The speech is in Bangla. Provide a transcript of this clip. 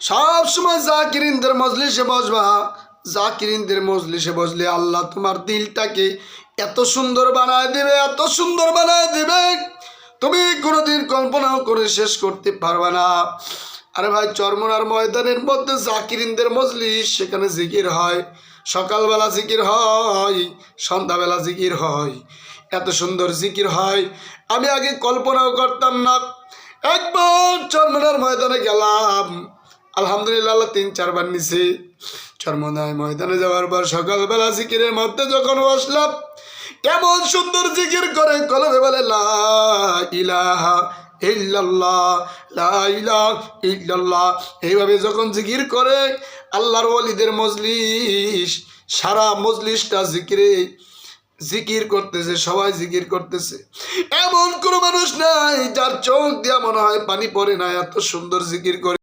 সব সময় জাকিরিনদের মজলিসে বসবা। জাকিরিনদের মজলিসে বসলে আল্লাহ তোমার দিলটাকে এত সুন্দর বানায় দিবে, এত সুন্দর বানায় দিবে, তুমি কোনোদিন কল্পনাও করে শেষ করতে পারবে না। আরে ভাই, চরমনার ময়দানের মধ্যে জাকিরিনদের মজলিস, সেখানে জিকির হয়, সকালবেলা জিকির হয়, সন্ধ্যাবেলা জিকির হয়, এত সুন্দর জিকির হয় আমি আগে কল্পনাও করতাম না। একবার চরমনার ময়দানে গেলাম, আলহামদুলিল্লাহ 3-4 বার নিছি। চরমনার ময়দানে যাওয়ার পর সকালবেলা জিকিরের মধ্যে যখন বসলাম, কেমন সুন্দর জিকির করে, কলবে বলে লা ইলাহা ইল্লাল্লাহ, লা ইলাহা ইল্লাল্লাহ। এইভাবে যখন জিকির করে আল্লাহর ওলিদের মজলিস, সারা মজলিসটা জিকিরে জিকির করতেছে, সবাই জিকির করতেছে। এমন কোনো মানুষ নাই যার চোখ দিয়া মনে হয় পানি পড়ে না, এত সুন্দর জিকির করে।